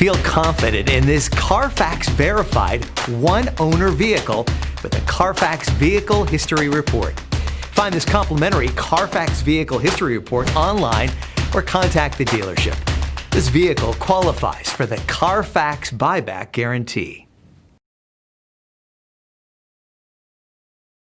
Feel confident in this Carfax verified one-owner vehicle with a Carfax Vehicle History Report. Find this complimentary Carfax Vehicle History Report online or contact the dealership. This vehicle qualifies for the Carfax Buyback Guarantee.